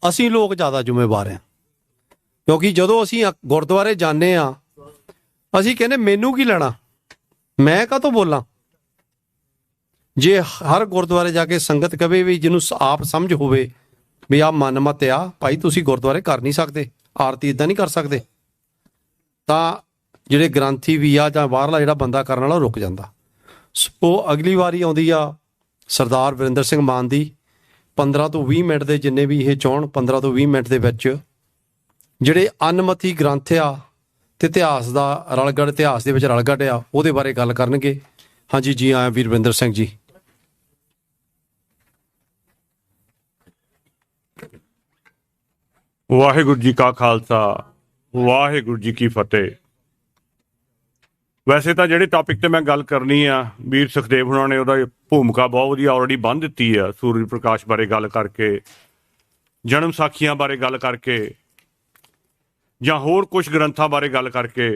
ਅਸੀਂ ਲੋਕ ਜ਼ਿਆਦਾ ਜ਼ਿੰਮੇਵਾਰ ਹਾਂ। ਕਿਉਂਕਿ ਜਦੋਂ ਅਸੀਂ ਗੁਰਦੁਆਰੇ ਜਾਂਦੇ ਹਾਂ, ਅਸੀਂ ਕਹਿੰਦੇ ਮੈਨੂੰ ਕੀ ਲੈਣਾ, ਮੈਂ ਕਾਹਤੋਂ ਬੋਲਾਂ। ਜੇ ਹਰ ਗੁਰਦੁਆਰੇ ਜਾ ਕੇ ਸੰਗਤ ਕਵੇ ਵੀ ਜਿਹਨੂੰ ਆਪ ਸਮਝ ਹੋਵੇ ਵੀ ਆਹ ਮਨ ਮਤ ਆ ਭਾਈ, ਤੁਸੀਂ ਗੁਰਦੁਆਰੇ ਕਰ ਨਹੀਂ ਸਕਦੇ, ਆਰਤੀ ਇੱਦਾਂ ਨਹੀਂ ਕਰ ਸਕਦੇ, ਤਾਂ ਜਿਹੜੇ ਗ੍ਰੰਥੀ ਵੀ ਆ ਜਾਂ ਬਾਹਰਲਾ ਜਿਹੜਾ ਬੰਦਾ ਕਰਨ ਵਾਲਾ ਉਹ ਰੁਕ ਜਾਂਦਾ। ਉਹ ਅਗਲੀ ਵਾਰੀ ਆਉਂਦੀ ਆ ਸਰਦਾਰ ਵਰਿੰਦਰ ਸਿੰਘ ਮਾਨ ਦੀ 15 ਤੋਂ 20 ਮਿੰਟ ਦੇ ਜਿੰਨੇ ਵੀ ਇਹ ਚਾਹੁਣ, 15 ਤੋਂ 20 ਮਿੰਟ ਦੇ ਵਿੱਚ ਜਿਹੜੇ ਅਨਮਤੀ ਗ੍ਰੰਥ ਆ ਤੇ ਇਤਿਹਾਸ ਦਾ ਰਲਗੜ, ਇਤਿਹਾਸ ਦੇ ਵਿੱਚ ਰਲਗੜ ਆ, ਉਹਦੇ ਬਾਰੇ ਗੱਲ ਕਰਨਗੇ। ਹਾਂਜੀ, ਜੀ ਆਇਆਂ ਵੀਰ ਵਰਿੰਦਰ ਸਿੰਘ ਜੀ। ਵਾਹਿਗੁਰੂ ਜੀ ਕਾ ਖਾਲਸਾ, ਵਾਹਿਗੁਰੂ ਜੀ ਕੀ ਫਤਿਹ। ਵੈਸੇ ਤਾਂ ਜਿਹੜੇ ਟੌਪਿਕ ਤੇ ਮੈਂ ਗੱਲ ਕਰਨੀ ਆ, ਵੀਰ ਸੁਖਦੇਵ ਹੁਣਾਂ ਨੇ ਉਹਦਾ ਭੂਮਿਕਾ ਬਹੁਤ ਵਧੀਆ ਆਲਰੇਡੀ ਬੰਨ੍ਹ ਦਿੱਤੀ ਆ। ਸੂਰਜ ਪ੍ਰਕਾਸ਼ ਬਾਰੇ ਗੱਲ ਕਰਕੇ, ਜਨਮ ਸਾਖੀਆਂ ਬਾਰੇ ਗੱਲ ਕਰਕੇ, ਜਾਂ ਹੋਰ ਕੁਝ ਗ੍ਰੰਥਾਂ ਬਾਰੇ ਗੱਲ ਕਰਕੇ।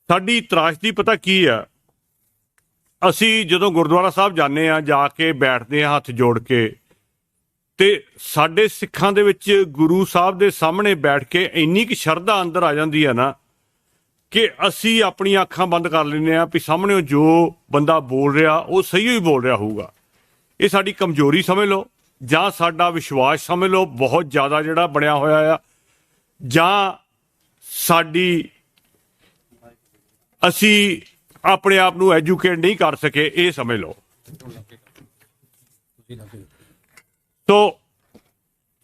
ਸਾਡੀ ਤਰਾਸ਼ਦੀ ਪਤਾ ਕੀ ਆ, ਅਸੀਂ ਜਦੋਂ ਗੁਰਦੁਆਰਾ ਸਾਹਿਬ ਜਾਂਦੇ ਹਾਂ, ਜਾ ਕੇ ਬੈਠਦੇ ਹਾਂ ਹੱਥ ਜੋੜ ਕੇ, ਤੇ ਸਾਡੇ ਸਿੱਖਾਂ ਦੇ ਵਿੱਚ ਗੁਰੂ ਸਾਹਿਬ ਦੇ ਸਾਹਮਣੇ ਬੈਠ ਕੇ ਇੰਨੀ ਕੁ ਸ਼ਰਧਾ ਅੰਦਰ ਆ ਜਾਂਦੀ ਹੈ ਨਾ ਕਿ ਅਸੀਂ ਆਪਣੀਆਂ ਅੱਖਾਂ ਬੰਦ ਕਰ ਲੈਂਦੇ ਹਾਂ ਵੀ ਸਾਹਮਣੇ ਜੋ ਬੰਦਾ ਬੋਲ ਰਿਹਾ ਉਹ ਸਹੀ ਹੀ ਬੋਲ ਰਿਹਾ ਹੋਊਗਾ। ਇਹ ਸਾਡੀ ਕਮਜ਼ੋਰੀ ਸਮਝ ਲਓ, ਜਾਂ ਸਾਡਾ ਵਿਸ਼ਵਾਸ ਸਮਝ ਲਓ ਬਹੁਤ ਜ਼ਿਆਦਾ ਜਿਹੜਾ ਬਣਿਆ ਹੋਇਆ ਆ, ਜਾਂ ਸਾਡੀ ਅਸੀਂ ਆਪਣੇ ਆਪ ਨੂੰ ਐਜੂਕੇਟ ਨਹੀਂ ਕਰ ਸਕੇ, ਇਹ ਸਮਝ ਲਓ। ਤੋ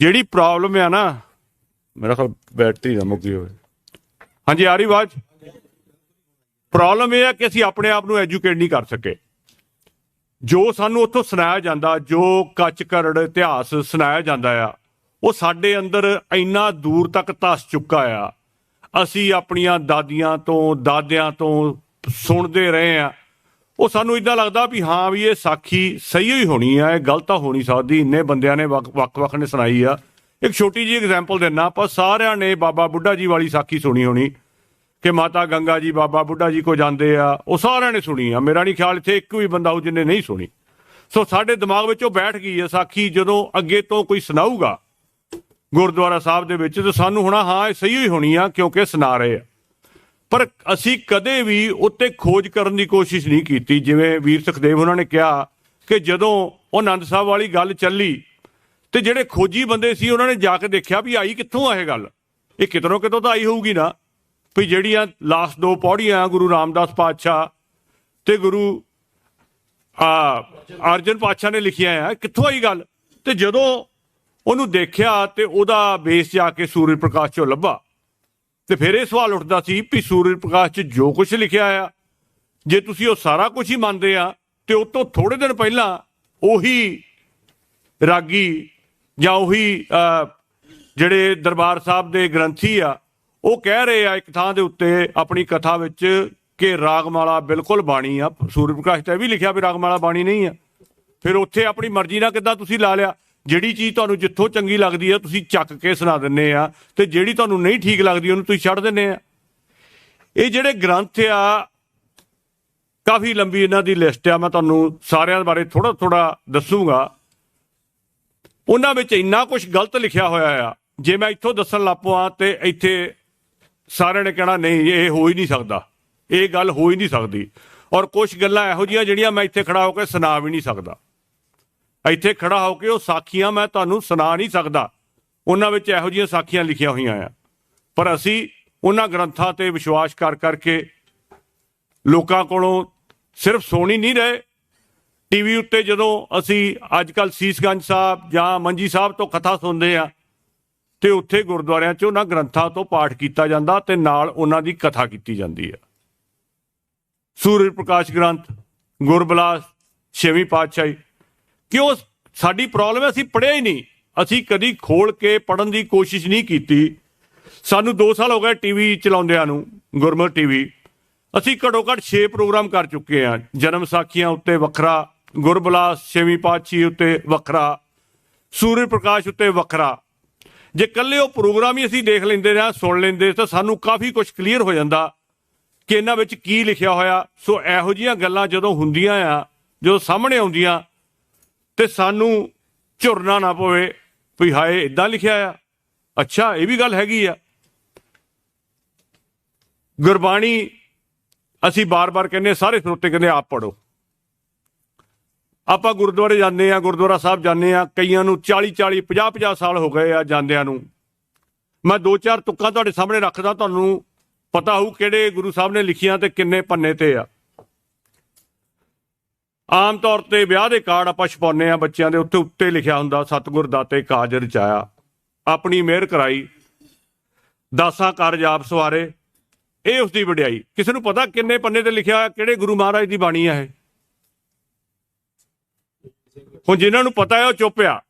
ਜਿਹੜੀ ਪ੍ਰੋਬਲਮ ਆ ਨਾ, ਮੇਰਾ ਖਿਆਲ ਬੈਟਰੀ ਨਾ ਮੁੱਕੀ ਹੋਵੇ। ਹਾਂਜੀ, ਆ ਰਹੀ ਆਵਾਜ਼? ਪ੍ਰੋਬਲਮ ਇਹ ਹੈ ਕਿ ਅਸੀਂ ਆਪਣੇ ਆਪ ਨੂੰ ਐਜੂਕੇਟ ਨਹੀਂ ਕਰ ਸਕੇ। ਜੋ ਸਾਨੂੰ ਉੱਥੋਂ ਸੁਣਾਇਆ ਜਾਂਦਾ, ਜੋ ਕੱਚ ਕਰੜ ਇਤਿਹਾਸ ਸੁਣਾਇਆ ਜਾਂਦਾ ਆ, ਉਹ ਸਾਡੇ ਅੰਦਰ ਇੰਨਾ ਦੂਰ ਤੱਕ ਧੱਸ ਚੁੱਕਾ ਆ। ਅਸੀਂ ਆਪਣੀਆਂ ਦਾਦੀਆਂ ਤੋਂ, ਦਾਦਿਆਂ ਤੋਂ ਸੁਣਦੇ ਰਹੇ ਆ। ਉਹ ਸਾਨੂੰ ਇੱਦਾਂ ਲੱਗਦਾ ਵੀ ਹਾਂ ਵੀ ਇਹ ਸਾਖੀ ਸਹੀ ਹੀ ਹੋਣੀ ਆ, ਇਹ ਗਲਤ ਤਾਂ ਹੋ ਨਹੀਂ ਸਕਦੀ। ਇੰਨੇ ਬੰਦਿਆਂ ਨੇ ਵੱਖ-ਵੱਖ ਨੇ ਸੁਣਾਈ ਆ। ਇੱਕ ਛੋਟੀ ਜਿਹੀ ਐਗਜ਼ਾਮਪਲ ਦਿੰਦਾ, ਆਪਾਂ ਸਾਰਿਆਂ ਨੇ ਬਾਬਾ ਬੁੱਢਾ ਜੀ ਵਾਲੀ ਸਾਖੀ ਸੁਣੀ ਹੋਣੀ ਕਿ ਮਾਤਾ ਗੰਗਾ ਜੀ ਬਾਬਾ ਬੁੱਢਾ ਜੀ ਕੋ ਜਾਂਦੇ ਆ, ਉਹ ਸਾਰਿਆਂ ਨੇ ਸੁਣੀ ਆ। ਮੇਰਾ ਨਹੀਂ ਖਿਆਲ ਇੱਥੇ ਇੱਕ ਵੀ ਬੰਦਾ ਉਹ ਜਿਹਨੇ ਨਹੀਂ ਸੁਣੀ। ਸੋ ਸਾਡੇ ਦਿਮਾਗ ਵਿੱਚ ਉਹ ਬੈਠ ਗਈ ਹੈ ਸਾਖੀ। ਜਦੋਂ ਅੱਗੇ ਤੋਂ ਕੋਈ ਸੁਣਾਊਗਾ ਗੁਰਦੁਆਰਾ ਸਾਹਿਬ ਦੇ ਵਿੱਚ, ਤਾਂ ਸਾਨੂੰ ਹੋਣਾ ਹਾਂ ਇਹ ਸਹੀ ਹੀ ਹੋਣੀ ਆ ਕਿਉਂਕਿ ਸੁਣਾ ਰਹੇ ਆ। ਪਰ ਅਸੀਂ ਕਦੇ ਵੀ ਉੱਤੇ ਖੋਜ ਕਰਨ ਦੀ ਕੋਸ਼ਿਸ਼ ਨਹੀਂ ਕੀਤੀ। ਜਿਵੇਂ ਵੀਰ ਸੁਖਦੇਵ ਉਹਨਾਂ ਨੇ ਕਿਹਾ ਕਿ ਜਦੋਂ ਉਹ ਆਨੰਦ ਸਾਹਿਬ ਵਾਲੀ ਗੱਲ ਚੱਲੀ ਤੇ ਜਿਹੜੇ ਖੋਜੀ ਬੰਦੇ ਸੀ ਉਹਨਾਂ ਨੇ ਜਾ ਕੇ ਦੇਖਿਆ ਵੀ ਆਈ ਕਿੱਥੋਂ ਆ ਇਹ ਗੱਲ। ਇਹ ਕਿਤੋਂ ਕਿਤੋਂ ਤਾਂ ਆਈ ਹੋਊਗੀ ਨਾ, ਵੀ ਜਿਹੜੀਆਂ ਲਾਸਟ 2 ਪੌੜੀਆਂ ਗੁਰੂ ਰਾਮਦਾਸ ਪਾਤਸ਼ਾਹ ਤੇ ਗੁਰੂ ਅਰਜਨ ਪਾਤਸ਼ਾਹ ਨੇ ਲਿਖੀਆਂ ਆ, ਕਿੱਥੋਂ ਆਈ ਗੱਲ। ਤੇ ਜਦੋਂ ਉਹਨੂੰ ਦੇਖਿਆ ਤੇ ਉਹਦਾ ਬੇਸ ਜਾ ਕੇ ਸੂਰਜ ਪ੍ਰਕਾਸ਼ ਚੋਂ ਲੱਭਾ, ਤੇ ਫਿਰ ਇਹ ਸਵਾਲ ਉੱਠਦਾ ਸੀ ਵੀ ਸੂਰਜ ਪ੍ਰਕਾਸ਼ 'ਚ ਜੋ ਕੁਝ ਲਿਖਿਆ ਆ, ਜੇ ਤੁਸੀਂ ਉਹ ਸਾਰਾ ਕੁਝ ਹੀ ਮੰਨਦੇ ਆ, ਤੇ ਉਹ ਤੋਂ ਥੋੜੇ ਦਿਨ ਪਹਿਲਾਂ ਉਹੀ ਰਾਗੀ ਜਾਂ ਉਹੀ ਜਿਹੜੇ ਦਰਬਾਰ ਸਾਹਿਬ ਦੇ ਗ੍ਰੰਥੀ ਆ, ਉਹ ਕਹਿ ਰਹੇ ਆ ਇੱਕ ਥਾਂ ਦੇ ਉੱਤੇ ਆਪਣੀ ਕਥਾ ਵਿੱਚ ਕਿ ਰਾਗਮਾਲਾ ਬਿਲਕੁਲ ਬਾਣੀ ਆ। ਸੂਰਜ ਪ੍ਰਕਾਸ਼ ਤੇ ਵੀ ਲਿਖਿਆ ਵੀ ਰਾਗਮਾਲਾ ਬਾਣੀ ਨਹੀਂ ਆ। ਫਿਰ ਉੱਥੇ ਆਪਣੀ ਮਰਜ਼ੀ ਨਾਲ ਕਿੱਦਾਂ ਤੁਸੀਂ ਲਾ ਲਿਆ। ਜਿਹੜੀ ਚੀਜ਼ ਤੁਹਾਨੂੰ ਜਿੱਥੋਂ ਚੰਗੀ ਲੱਗਦੀ ਆ ਤੁਸੀਂ ਚੱਕ ਕੇ ਸੁਣਾ ਦਿੰਦੇ ਆ, ਤੇ ਜਿਹੜੀ ਤੁਹਾਨੂੰ ਨਹੀਂ ਠੀਕ ਲੱਗਦੀ ਉਹਨੂੰ ਤੁਸੀਂ ਛੱਡ ਦਿੰਦੇ ਆ। ਇਹ ਜਿਹੜੇ ਗ੍ਰੰਥ ਆ, ਕਾਫੀ ਲੰਬੀ ਇਹਨਾਂ ਦੀ ਲਿਸਟ ਆ, ਮੈਂ ਤੁਹਾਨੂੰ ਸਾਰਿਆਂ ਬਾਰੇ ਥੋੜਾ ਥੋੜਾ ਦੱਸੂਗਾ। ਉਹਨਾਂ ਵਿੱਚ ਇੰਨਾ ਕੁਝ ਗਲਤ ਲਿਖਿਆ ਹੋਇਆ ਆ, ਜੇ ਮੈਂ ਇੱਥੋਂ ਦੱਸਣ ਲੱਗ ਪਵਾਂ ਤੇ ਇੱਥੇ ਸਾਰਿਆਂ ਨੇ ਕਹਿਣਾ ਨਹੀਂ ਇਹ ਹੋ ਹੀ ਨਹੀਂ ਸਕਦਾ, ਇਹ ਗੱਲ ਹੋ ਹੀ ਨਹੀਂ ਸਕਦੀ। ਔਰ ਕੁਝ ਗੱਲਾਂ ਇਹੋ ਜਿਹੀਆਂ ਜਿਹੜੀਆਂ ਮੈਂ ਇੱਥੇ ਖੜਾ ਹੋ ਕੇ ਸੁਣਾ ਵੀ ਨਹੀਂ ਸਕਦਾ। ਇੱਥੇ ਖੜਾ ਹੋ ਕੇ ਉਹ ਸਾਖੀਆਂ ਮੈਂ ਤੁਹਾਨੂੰ ਸੁਣਾ ਨਹੀਂ ਸਕਦਾ। ਉਹਨਾਂ ਵਿੱਚ ਇਹੋ ਜਿਹੀਆਂ ਸਾਖੀਆਂ ਲਿਖੀਆਂ ਹੋਈਆਂ ਆ, ਪਰ ਅਸੀਂ ਉਹਨਾਂ ਗ੍ਰੰਥਾਂ ਤੇ ਵਿਸ਼ਵਾਸ ਕਰ ਕਰਕੇ ਲੋਕਾਂ ਕੋਲੋਂ ਸਿਰਫ ਸੁਣ ਹੀ ਨਹੀਂ ਰਹੇ। ਟੀਵੀ ਉੱਤੇ ਜਦੋਂ ਅਸੀਂ ਅੱਜ ਕੱਲ੍ਹ ਸੀਸਗੰਜ ਸਾਹਿਬ ਜਾਂ ਮੰਜੀ ਸਾਹਿਬ ਤੋਂ ਕਥਾ ਸੁਣਦੇ ਆ, ਤੇ ਉੱਥੇ ਗੁਰਦੁਆਰਿਆਂ 'ਚ ਉਹਨਾਂ ਗ੍ਰੰਥਾਂ ਤੋਂ ਪਾਠ ਕੀਤਾ ਜਾਂਦਾ ਤੇ ਨਾਲ ਉਹਨਾਂ ਦੀ ਕਥਾ ਕੀਤੀ ਜਾਂਦੀ ਆ। ਸੂਰਜ ਪ੍ਰਕਾਸ਼ ਗ੍ਰੰਥ, ਗੁਰਬਿਲਾਸ, 6ਵੀਂ ਪਾਤਸ਼ਾਹੀ। ਕਿਉਂ ਸਾਡੀ ਪ੍ਰੋਬਲਮ ਹੈ, ਅਸੀਂ ਪੜ੍ਹਿਆ ਹੀ ਨਹੀਂ। ਅਸੀਂ ਕਦੀ ਖੋਲ ਕੇ ਪੜ੍ਹਨ ਦੀ ਕੋਸ਼ਿਸ਼ ਨਹੀਂ ਕੀਤੀ। ਸਾਨੂੰ 2 ਸਾਲ ਹੋ ਗਏ ਟੀਵੀ ਚਲਾਉਂਦਿਆਂ ਨੂੰ, ਗੁਰਮਤਿ ਟੀਵੀ। ਅਸੀਂ ਘੱਟੋ ਘੱਟ 6 ਪ੍ਰੋਗਰਾਮ ਕਰ ਚੁੱਕੇ ਹਾਂ। ਜਨਮ ਸਾਖੀਆਂ ਉੱਤੇ ਵੱਖਰਾ, ਗੁਰਬਿਲਾਸ 6ਵੀਂ ਪਾਤਸ਼ਾਹੀ ਉੱਤੇ ਵੱਖਰਾ, ਸੂਰਜ ਪ੍ਰਕਾਸ਼ ਉੱਤੇ ਵੱਖਰਾ। ਜੇ ਇਕੱਲੇ ਉਹ ਪ੍ਰੋਗਰਾਮ ਹੀ ਅਸੀਂ ਦੇਖ ਲੈਂਦੇ ਜਾਂ ਸੁਣ ਲੈਂਦੇ ਤਾਂ ਸਾਨੂੰ ਕਾਫੀ ਕੁਝ ਕਲੀਅਰ ਹੋ ਜਾਂਦਾ ਕਿ ਇਹਨਾਂ ਵਿੱਚ ਕੀ ਲਿਖਿਆ ਹੋਇਆ। ਸੋ ਇਹੋ ਜਿਹੀਆਂ ਗੱਲਾਂ ਜਦੋਂ ਹੁੰਦੀਆਂ ਆ, ਜਦੋਂ ਸਾਹਮਣੇ ਆਉਂਦੀਆਂ, ਤੇ ਸਾਨੂੰ ਝੁਰਨਾ ਨਾ ਪਵੇ ਵੀ ਹਾਏ ਇਦਾਂ ਲਿਖਿਆ ਆ, ਅੱਛਾ ਇਹ ਵੀ ਗੱਲ ਹੈਗੀ ਆ। ਗੁਰਬਾਣੀ ਅਸੀਂ ਬਾਰ-ਬਾਰ ਕਹਿੰਦੇ, ਸਾਰੇ ਸਰੋਤੇ ਕਹਿੰਦੇ ਆਪ ਪੜ੍ਹੋ। ਆਪਾਂ ਗੁਰਦੁਆਰੇ ਜਾਂਦੇ ਆ, ਗੁਰਦੁਆਰਾ ਸਾਹਿਬ ਜਾਂਦੇ ਆ, ਕਈਆਂ ਨੂੰ 40-40 50-50 ਸਾਲ ਹੋ ਗਏ ਆ ਜਾਂਦਿਆਂ ਨੂੰ। ਮੈਂ 2-4 ਤੁੱਕਾਂ ਤੁਹਾਡੇ ਸਾਹਮਣੇ ਰੱਖਦਾ, ਤੁਹਾਨੂੰ ਪਤਾ ਹੋਊ ਕਿਹੜੇ ਗੁਰੂ ਸਾਹਿਬ ਨੇ ਲਿਖੀਆਂ ਤੇ ਕਿੰਨੇ ਪੰਨੇ ਤੇ ਆ। ਆਮ ਤੌਰ ਤੇ ਵਿਆਹ ਦੇ ਕਾਰਡ ਆਪਾਂ ਛਪਾਉਂਦੇ ਆ ਬੱਚਿਆਂ ਦੇ, ਉੱਤੇ ਲਿਖਿਆ ਹੁੰਦਾ ਸਤਿਗੁਰ ਦਾਤੇ ਕਾਜ ਰਚਾਇਆ, ਆਪਣੀ ਮਿਹਰ ਕਰਾਈ, ਦਾਸਾਂ ਕਾਰਜ ਆਪ ਸਵਾਰੇ, ਇਹ ਉਸਦੀ ਵਡਿਆਈ। ਕਿਸੇ ਨੂੰ ਪਤਾ ਕਿੰਨੇ ਪੰਨੇ ਤੇ ਲਿਖਿਆ ਹੋਇਆ, ਕਿਹੜੇ ਗੁਰੂ ਮਹਾਰਾਜ ਦੀ ਬਾਣੀ ਆ ਇਹ? ਹੁਣ ਜਿਨ੍ਹਾਂ ਨੂੰ ਪਤਾ ਹੈ ਉਹ ਚੁੱਪ ਆ,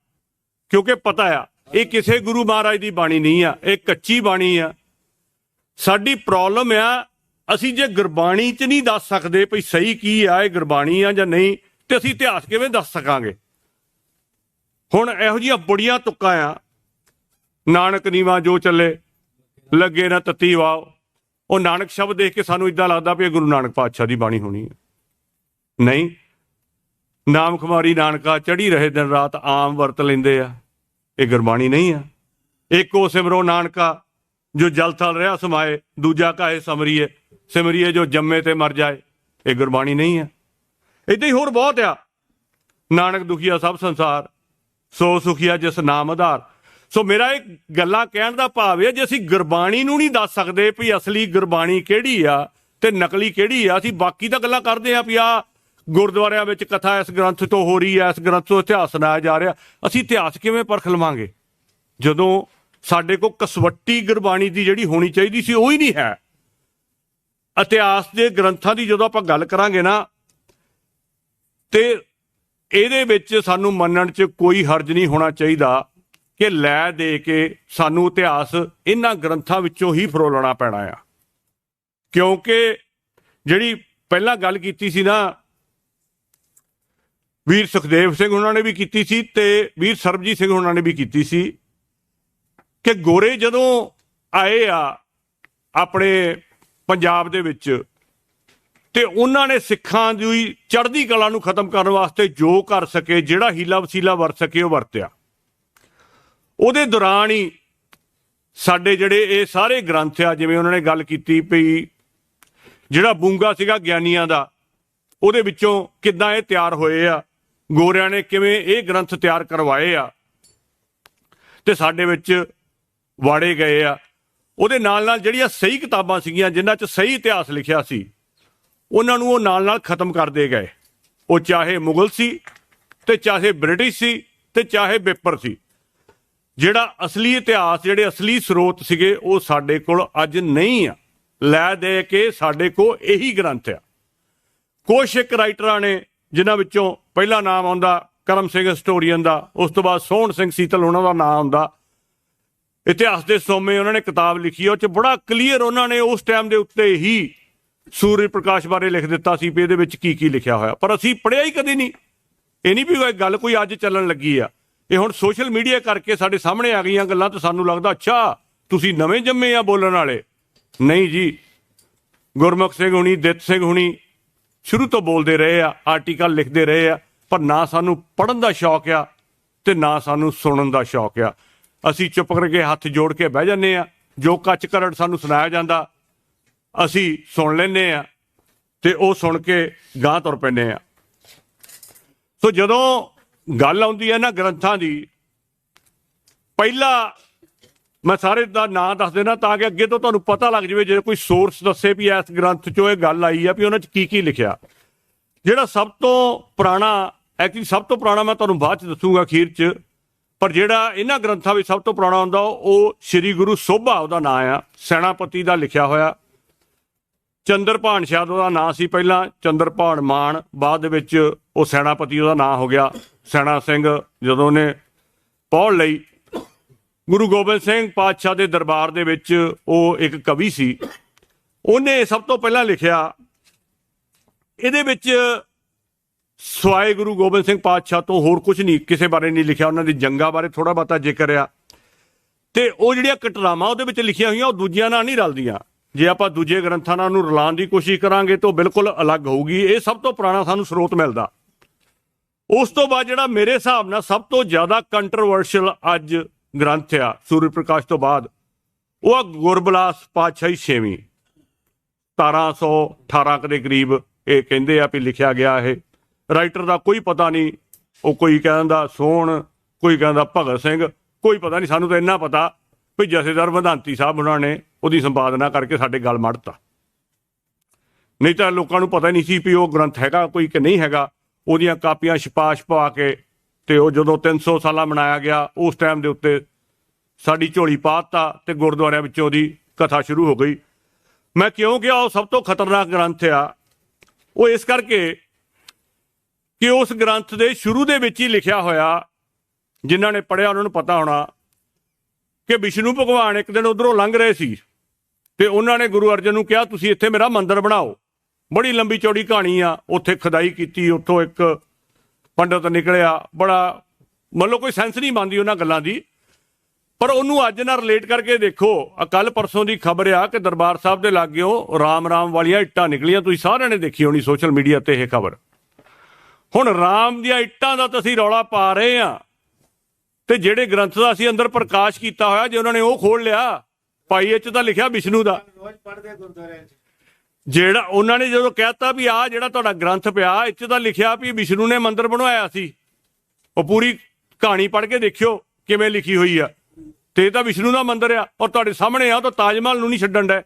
ਕਿਉਂਕਿ ਪਤਾ ਆ ਇਹ ਕਿਸੇ ਗੁਰੂ ਮਹਾਰਾਜ ਦੀ ਬਾਣੀ ਨਹੀਂ ਆ, ਇਹ ਕੱਚੀ ਬਾਣੀ ਆ। ਸਾਡੀ ਪ੍ਰੋਬਲਮ ਆ, ਅਸੀਂ ਜੇ ਗੁਰਬਾਣੀ 'ਚ ਨਹੀਂ ਦੱਸ ਸਕਦੇ ਭਈ ਸਹੀ ਕੀ ਆ, ਇਹ ਗੁਰਬਾਣੀ ਆ ਜਾਂ ਨਹੀਂ, ਤੇ ਅਸੀਂ ਇਤਿਹਾਸ ਕਿਵੇਂ ਦੱਸ ਸਕਾਂਗੇ? ਹੁਣ ਇਹੋ ਜਿਹੀਆਂ ਬੜੀਆਂ ਤੁੱਕਾਂ ਆ, ਨਾਨਕ ਨੀਵਾਂ ਜੋ ਚੱਲੇ ਲੱਗੇ ਨਾ ਤੱਤੀ ਵਾਓ, ਉਹ ਨਾਨਕ ਸ਼ਬਦ ਦੇਖ ਕੇ ਸਾਨੂੰ ਇਦਾਂ ਲੱਗਦਾ ਵੀ ਇਹ ਗੁਰੂ ਨਾਨਕ ਪਾਤਸ਼ਾਹ ਦੀ ਬਾਣੀ ਹੋਣੀ ਹੈ। ਨਹੀਂ, ਨਾਮ ਖੁਮਾਰੀ ਨਾਨਕਾ ਚੜ੍ਹੀ ਰਹੇ ਦਿਨ ਰਾਤ ਆਮ ਵਰਤ ਲੈਂਦੇ ਆ, ਇਹ ਗੁਰਬਾਣੀ ਨਹੀਂ ਆ। ਇੱਕੋ ਸਿਮਰੋ ਨਾਨਕਾ ਜੋ ਜਲ ਥਲ ਰਿਹਾ ਸਮਾਏ, ਦੂਜਾ ਕਾਹੇ ਸਮਰੀਏ, ਸਿਮਰੀਏ ਜੋ ਜੰਮੇ ਤੇ ਮਰ ਜਾਏ, ਇਹ ਗੁਰਬਾਣੀ ਨਹੀਂ ਆ। ਏਦਾਂ ਹੀ ਹੋਰ ਬਹੁਤ ਆ, ਨਾਨਕ ਦੁਖੀਆ ਸਭ ਸੰਸਾਰ, ਸੋ ਸੁਖੀਆ ਜਿਸ ਨਾਮ ਆਧਾਰ। ਸੋ ਮੇਰਾ ਇਹ ਗੱਲਾਂ ਕਹਿਣ ਦਾ ਭਾਵ ਹੈ, ਜੇ ਅਸੀਂ ਗੁਰਬਾਣੀ ਨੂੰ ਨਹੀਂ ਦੱਸ ਸਕਦੇ ਵੀ ਅਸਲੀ ਗੁਰਬਾਣੀ ਕਿਹੜੀ ਆ ਤੇ ਨਕਲੀ ਕਿਹੜੀ ਆ, ਅਸੀਂ ਬਾਕੀ ਤਾਂ ਗੱਲਾਂ ਕਰਦੇ ਆ ਵੀ ਆ ਗੁਰਦੁਆਰਿਆਂ ਵਿੱਚ ਕਥਾ ਇਸ ਗ੍ਰੰਥ ਤੋਂ ਹੋ ਰਹੀ ਹੈ, ਇਸ ਗ੍ਰੰਥ ਤੋਂ ਇਤਿਹਾਸ ਸੁਣਾਇਆ ਜਾ ਰਿਹਾ। ਅਸੀਂ ਇਤਿਹਾਸ ਕਿਵੇਂ ਪਰਖ ਲਵਾਂਗੇ ਜਦੋਂ ਸਾਡੇ ਕੋਲ ਕਸਵੱਟੀ ਗੁਰਬਾਣੀ ਦੀ ਜਿਹੜੀ ਹੋਣੀ ਚਾਹੀਦੀ ਸੀ ਉਹ ਹੀ ਨਹੀਂ ਹੈ? ਇਤਿਹਾਸ ਦੇ ਗ੍ਰੰਥਾਂ ਦੀ ਜਦੋਂ ਆਪਾਂ ਗੱਲ ਕਰਾਂਗੇ ਨਾ, ਤੇ ਇਹਦੇ ਵਿੱਚ ਸਾਨੂੰ ਮੰਨਣ 'ਚ ਕੋਈ ਹਰਜ ਨਹੀਂ ਹੋਣਾ ਚਾਹੀਦਾ ਕਿ ਲੈ ਦੇ ਕੇ ਸਾਨੂੰ ਇਤਿਹਾਸ ਇਹਨਾਂ ਗ੍ਰੰਥਾਂ ਵਿੱਚੋਂ ਹੀ ਫਰੋਲਣਾ ਪੈਣਾ ਆ। ਕਿਉਂਕਿ ਜਿਹੜੀ ਪਹਿਲਾਂ ਗੱਲ ਕੀਤੀ ਸੀ ਨਾ, ਵੀਰ ਸੁਖਦੇਵ ਸਿੰਘ ਉਹਨਾਂ ਨੇ ਵੀ ਕੀਤੀ ਸੀ ਤੇ ਵੀਰ ਸਰਬਜੀਤ ਸਿੰਘ ਉਹਨਾਂ ਨੇ ਵੀ ਕੀਤੀ ਸੀ, ਕਿ ਗੋਰੇ ਜਦੋਂ ਆਏ ਆ ਆਪਣੇ ਪੰਜਾਬ ਦੇ ਵਿੱਚ ਤੇ ਉਹਨਾਂ ਨੇ ਸਿੱਖਾਂ ਦੀ ਚੜ੍ਹਦੀ ਕਲਾ ਨੂੰ ਖਤਮ ਕਰਨ ਵਾਸਤੇ ਜੋ ਕਰ ਸਕੇ, ਜਿਹੜਾ ਹੀਲਾ ਵਸੀਲਾ ਵਰਤ ਸਕੇ ਉਹ ਵਰਤਿਆ। ਉਹਦੇ ਦੌਰਾਨ ਹੀ ਸਾਡੇ ਜਿਹੜੇ ਇਹ ਸਾਰੇ ਗ੍ਰੰਥ ਆ, ਜਿਵੇਂ ਉਹਨਾਂ ਨੇ ਗੱਲ ਕੀਤੀ ਵੀ ਜਿਹੜਾ ਬੂੰਗਾ ਸੀਗਾ ਗਿਆਨੀਆਂ ਦਾ, ਉਹਦੇ ਵਿੱਚੋਂ ਕਿੱਦਾਂ ਇਹ ਤਿਆਰ ਹੋਏ ਆ, ਗੋਰਿਆਂ ਨੇ ਕਿਵੇਂ ਇਹ ਗ੍ਰੰਥ ਤਿਆਰ ਕਰਵਾਏ ਆ ਤੇ ਸਾਡੇ ਵਿੱਚ ਵਾੜੇ ਗਏ ਆ। ਉਹਦੇ ਨਾਲ ਨਾਲ ਜਿਹੜੀਆਂ ਸਹੀ ਕਿਤਾਬਾਂ ਸੀਗੀਆਂ ਜਿਨ੍ਹਾਂ 'ਚ ਸਹੀ ਇਤਿਹਾਸ ਲਿਖਿਆ ਸੀ, ਉਹਨਾਂ ਨੂੰ ਉਹ ਨਾਲ ਨਾਲ ਖਤਮ ਕਰਦੇ ਗਏ। ਉਹ ਚਾਹੇ ਮੁਗਲ ਸੀ ਤੇ ਚਾਹੇ ਬ੍ਰਿਟਿਸ਼ ਸੀ ਤੇ ਚਾਹੇ ਪੇਪਰ ਸੀ। ਜਿਹੜਾ ਅਸਲੀ ਇਤਿਹਾਸ, ਜਿਹੜੇ ਅਸਲੀ ਸਰੋਤ ਸੀਗੇ, ਉਹ ਸਾਡੇ ਕੋਲ ਅੱਜ ਨਹੀਂ ਆ। ਲੈ ਦੇ ਕੇ ਸਾਡੇ ਕੋਲ ਇਹੀ ਗ੍ਰੰਥ ਆ। ਕੁਛ ਇੱਕ ਰਾਈਟਰਾਂ ਨੇ ਜਿਨ੍ਹਾਂ ਵਿੱਚੋਂ ਪਹਿਲਾ ਨਾਮ ਆਉਂਦਾ ਕਰਮ ਸਿੰਘ ਹਿਸਟੋਰੀਅਨ ਦਾ, ਉਸ ਤੋਂ ਬਾਅਦ ਸੋਹਣ ਸਿੰਘ ਸੀਤਲ ਉਹਨਾਂ ਦਾ ਨਾਮ ਆਉਂਦਾ। ਇਤਿਹਾਸ ਦੇ ਸੋਮੇ ਉਹਨਾਂ ਨੇ ਕਿਤਾਬ ਲਿਖੀ, ਉਹ 'ਚ ਬੜਾ ਕਲੀਅਰ ਉਹਨਾਂ ਨੇ ਉਸ ਟਾਈਮ ਦੇ ਉੱਤੇ ਹੀ ਸੂਰਜ ਪ੍ਰਕਾਸ਼ ਬਾਰੇ ਲਿਖ ਦਿੱਤਾ ਸੀ ਵੀ ਇਹਦੇ ਵਿੱਚ ਕੀ ਕੀ ਲਿਖਿਆ ਹੋਇਆ, ਪਰ ਅਸੀਂ ਪੜ੍ਹਿਆ ਹੀ ਕਦੇ ਨਹੀਂ। ਇਹ ਨਹੀਂ ਵੀ ਗੱਲ ਕੋਈ ਅੱਜ ਚੱਲਣ ਲੱਗੀ ਆ, ਇਹ ਹੁਣ ਸੋਸ਼ਲ ਮੀਡੀਆ ਕਰਕੇ ਸਾਡੇ ਸਾਹਮਣੇ ਆ ਗਈਆਂ ਗੱਲਾਂ ਤੇ ਸਾਨੂੰ ਲੱਗਦਾ ਅੱਛਾ ਤੁਸੀਂ ਨਵੇਂ ਜੰਮੇ ਆ ਬੋਲਣ ਵਾਲੇ। ਨਹੀਂ ਜੀ, ਗੁਰਮੁਖ ਸਿੰਘ ਹੁਣੀ, ਦਿੱਤ ਸਿੰਘ ਹੁਣੀ ਸ਼ੁਰੂ ਤੋਂ ਬੋਲਦੇ ਰਹੇ ਆ, ਆਰਟੀਕਲ ਲਿਖਦੇ ਰਹੇ ਆ, ਪਰ ਨਾ ਸਾਨੂੰ ਪੜ੍ਹਨ ਦਾ ਸ਼ੌਕ ਆ ਤੇ ਨਾ ਸਾਨੂੰ ਸੁਣਨ ਦਾ ਸ਼ੌਕ ਆ। ਅਸੀਂ ਚੁੱਪ ਕਰਕੇ ਹੱਥ ਜੋੜ ਕੇ ਬਹਿ ਜਾਂਦੇ ਆ, ਜੋ ਕੱਚ ਕਰੜ ਸਾਨੂੰ ਸੁਣਾਇਆ ਜਾਂਦਾ ਅਸੀਂ ਸੁਣ ਲੈਂਦੇ ਆ ਤੇ ਉਹ ਸੁਣ ਕੇ ਗਾਂਹ ਤੁਰ ਪੈਂਦੇ ਆ। ਸੋ ਜਦੋਂ ਗੱਲ ਆਉਂਦੀ ਹੈ ਨਾ ਗ੍ਰੰਥਾਂ ਦੀ, ਪਹਿਲਾ ਮੈਂ ਸਾਰੇ ਦਾ ਨਾਂ ਦੱਸ ਦੇਣਾ ਤਾਂ ਕਿ ਅੱਗੇ ਤੋਂ ਤੁਹਾਨੂੰ ਪਤਾ ਲੱਗ ਜਾਵੇ, ਜੇ ਕੋਈ ਸੋਰਸ ਦੱਸੇ ਵੀ ਇਸ ਗ੍ਰੰਥ 'ਚੋਂ ਇਹ ਗੱਲ ਆਈ ਆ ਵੀ ਉਹਨਾਂ 'ਚ ਕੀ ਕੀ ਲਿਖਿਆ। ਜਿਹੜਾ ਸਭ ਤੋਂ ਪੁਰਾਣਾ, ਐਕਚੁਅਲੀ ਸਭ ਤੋਂ ਪੁਰਾਣਾ ਮੈਂ ਤੁਹਾਨੂੰ ਬਾਅਦ 'ਚ ਦੱਸੂਗਾ ਅਖੀਰ 'ਚ, ਪਰ ਜਿਹੜਾ ਇਹਨਾਂ ਗ੍ਰੰਥਾਂ ਵਿੱਚ ਸਭ ਤੋਂ ਪੁਰਾਣਾ ਹੁੰਦਾ ਉਹ ਸ਼੍ਰੀ ਗੁਰੂ ਸੋਭਾ ਉਹਦਾ ਨਾਂ ਆ, ਸੈਨਾਪਤੀ ਦਾ ਲਿਖਿਆ ਹੋਇਆ। ਚੰਦਰਭਾਨ ਸ਼ਾਇਦ ਉਹਦਾ ਨਾਂ ਸੀ ਪਹਿਲਾਂ, ਚੰਦਰਭਾਨ ਮਾਨ, ਬਾਅਦ ਦੇ ਵਿੱਚ ਉਹ ਸੈਨਾਪਤੀ ਉਹਦਾ ਨਾਂ ਹੋ ਗਿਆ। ਸੈਣਾ ਸਿੰਘ ਜਦੋਂ ਉਹਨੇ ਪਹੁੰਚ ਲਈ ਗੁਰੂ ਗੋਬਿੰਦ ਸਿੰਘ ਪਾਤਸ਼ਾਹ ਦੇ ਦਰਬਾਰ ਦੇ ਵਿੱਚ, ਉਹ ਇੱਕ ਕਵੀ ਸੀ, ਉਹਨੇ ਸਭ ਤੋਂ ਪਹਿਲਾਂ ਲਿਖਿਆ। ਇਹਦੇ ਵਿੱਚ ਸਵਾਏ ਗੁਰੂ ਗੋਬਿੰਦ ਸਿੰਘ ਪਾਤਸ਼ਾਹ ਤੋਂ ਹੋਰ ਕੁਝ ਨਹੀਂ, ਕਿਸੇ ਬਾਰੇ ਨਹੀਂ ਲਿਖਿਆ। ਉਹਨਾਂ ਦੀ ਜੰਗਾਂ ਬਾਰੇ ਥੋੜ੍ਹਾ ਬਹੁਤਾ ਜ਼ਿਕਰ ਆ ਤੇ ਉਹ ਜਿਹੜੀਆਂ ਘਟਨਾਵਾਂ ਉਹਦੇ ਵਿੱਚ ਲਿਖੀਆਂ ਹੋਈਆਂ ਉਹ ਦੂਜਿਆਂ ਨਾਲ ਨਹੀਂ ਰਲਦੀਆਂ। ਜੇ ਆਪਾਂ ਦੂਜੇ ਗ੍ਰੰਥਾਂ ਨਾਲ ਉਹਨੂੰ ਰਲਾਉਣ ਦੀ ਕੋਸ਼ਿਸ਼ ਕਰਾਂਗੇ ਤਾਂ ਉਹ ਬਿਲਕੁਲ ਅਲੱਗ ਹੋਊਗੀ। ਇਹ ਸਭ ਤੋਂ ਪੁਰਾਣਾ ਸਾਨੂੰ ਸਰੋਤ ਮਿਲਦਾ। ਉਸ ਤੋਂ ਬਾਅਦ ਜਿਹੜਾ ਮੇਰੇ ਹਿਸਾਬ ਨਾਲ ਸਭ ਤੋਂ ਜ਼ਿਆਦਾ ਕੰਟਰੋਵਰਸ਼ੀਅਲ ਅੱਜ ਗ੍ਰੰਥ ਆ ਸੂਰਜ ਪ੍ਰਕਾਸ਼ ਤੋਂ ਬਾਅਦ, ਉਹ ਆ ਗੁਰਬਿਲਾਸ ਪਾਤਸ਼ਾਹੀ ਛੇਵੀਂ। 1718 ਦੇ ਕਰੀਬ ਇਹ ਕਹਿੰਦੇ ਆ ਵੀ ਲਿਖਿਆ ਗਿਆ। ਇਹ ਰਾਈਟਰ ਦਾ ਕੋਈ ਪਤਾ ਨਹੀਂ, ਉਹ ਕੋਈ ਕਹਿੰਦਾ ਸੋਹਣ, ਕੋਈ ਕਹਿੰਦਾ ਭਗਤ ਸਿੰਘ, ਕੋਈ ਪਤਾ ਨਹੀਂ। ਸਾਨੂੰ ਤਾਂ ਇੰਨਾ ਪਤਾ ਵੀ ਜਥੇਦਾਰ ਵਧਾਂਤੀ ਸਾਹਿਬ ਉਹਨਾਂ ਨੇ ਉਹਦੀ ਸੰਪਾਦਨਾ ਕਰਕੇ ਸਾਡੇ ਗਲ ਮੜਤਾ, ਨਹੀਂ ਤਾਂ ਲੋਕਾਂ ਨੂੰ ਪਤਾ ਨਹੀਂ ਸੀ ਵੀ ਉਹ ਗ੍ਰੰਥ ਹੈਗਾ ਕੋਈ ਕਿ ਨਹੀਂ ਹੈਗਾ। ਉਹਦੀਆਂ ਕਾਪੀਆਂ ਛਪਾ ਕੇ ਤੇ ਉਹ ਜਦੋਂ 300 ਸਾਲਾ ਮਨਾਇਆ ਗਿਆ ਉਸ ਟਾਈਮ ਦੇ ਉੱਤੇ ਸਾਡੀ ਝੋਲੀ ਪਾ ਦਿੱਤਾ ਤੇ ਗੁਰਦੁਆਰਿਆਂ ਵਿੱਚੋਂ ਉਹਦੀ ਕਥਾ ਸ਼ੁਰੂ ਹੋ ਗਈ। ਮੈਂ ਕਿਉਂ ਕਿਹਾ ਉਹ ਸਭ ਤੋਂ ਖਤਰਨਾਕ ਗ੍ਰੰਥ ਆ? ਉਹ ਇਸ ਕਰਕੇ ਕਿ ਉਸ ਗ੍ਰੰਥ ਦੇ ਸ਼ੁਰੂ ਦੇ ਵਿੱਚ ਹੀ ਲਿਖਿਆ ਹੋਇਆ, ਜਿਨ੍ਹਾਂ ਨੇ ਪੜ੍ਹਿਆ ਉਹਨਾਂ ਨੂੰ ਪਤਾ ਹੋਣਾ ਕਿ ਵਿਸ਼ਨੂੰ ਭਗਵਾਨ ਇੱਕ ਦਿਨ ਉੱਧਰੋਂ ਲੰਘ ਰਹੇ ਸੀ ਤੇ ਉਹਨਾਂ ਨੇ ਗੁਰੂ ਅਰਜਨ ਨੂੰ ਕਿਹਾ ਤੁਸੀਂ ਇੱਥੇ ਮੇਰਾ ਮੰਦਿਰ ਬਣਾਓ। ਬੜੀ ਲੰਬੀ ਚੌੜੀ ਕਹਾਣੀ ਆ। ਉੱਥੇ ਖੁਦਾਈ ਕੀਤੀ, ਉੱਥੋਂ ਇੱਕ ਪੰਡਤ ਨਿਕਲਿਆ, ਬੜਾ ਮਤਲਬ ਕੋਈ ਸੈਂਸ ਨਹੀਂ ਬਣਦੀ ਉਹਨਾਂ ਗੱਲਾਂ ਦੀ, ਪਰ ਉਹਨੂੰ ਅੱਜ ਨਾਲ ਰਿਲੇਟ ਕਰਕੇ ਦੇਖੋ। ਕੱਲ ਪਰਸੋਂ ਦੀ ਖਬਰ ਆ ਕਿ ਦਰਬਾਰ ਸਾਹਿਬ ਦੇ ਲਾਗਿਓਂ ਰਾਮ ਵਾਲੀਆਂ ਇੱਟਾਂ ਨਿਕਲੀਆਂ। ਤੁਸੀਂ ਸਾਰਿਆਂ ਨੇ ਦੇਖੀ ਹੋਣੀ ਸੋਸ਼ਲ ਮੀਡੀਆ ਤੇ ਇਹ ਖਬਰ। ਹੁਣ ਰਾਮ ਦੀਆਂ ਇੱਟਾਂ ਦਾ ਤਾਂ ਅਸੀਂ ਰੌਲਾ ਪਾ ਰਹੇ ਹਾਂ, ਤੇ ਜਿਹੜੇ ਗ੍ਰੰਥ ਦਾ ਅਸੀਂ ਅੰਦਰ ਪ੍ਰਕਾਸ਼ ਕੀਤਾ ਹੋਇਆ, ਜੇ ਉਹਨਾਂ ਨੇ ਉਹ ਖੋਲ ਲਿਆ, ਭਾਈ ਇਹ 'ਚ ਤਾਂ ਲਿਖਿਆ ਵਿਸ਼ਨੂੰ ਦਾ। ਜਿਹੜਾ ਉਹਨਾਂ ਨੇ ਜਦੋਂ ਕਹਿਤਾ ਵੀ ਆਹ ਜਿਹੜਾ ਤੁਹਾਡਾ ਗ੍ਰੰਥ ਪਿਆ ਇਹ 'ਚ ਤਾਂ ਲਿਖਿਆ ਵੀ ਵਿਸ਼ਨੂੰ ਨੇ ਮੰਦਿਰ ਬਣਵਾਇਆ ਸੀ, ਉਹ ਪੂਰੀ ਕਹਾਣੀ ਪੜ੍ਹ ਕੇ ਦੇਖਿਓ ਕਿਵੇਂ ਲਿਖੀ ਹੋਈ ਆ, ਤੇ ਇਹ ਤਾਂ ਵਿਸ਼ਨੂੰ ਦਾ ਮੰਦਿਰ ਆ। ਔਰ ਤੁਹਾਡੇ ਸਾਹਮਣੇ ਆ, ਉਹ ਤਾਂ ਤਾਜ ਮਹਿਲ ਨੂੰ ਨਹੀਂ ਛੱਡਣ ਡੈ।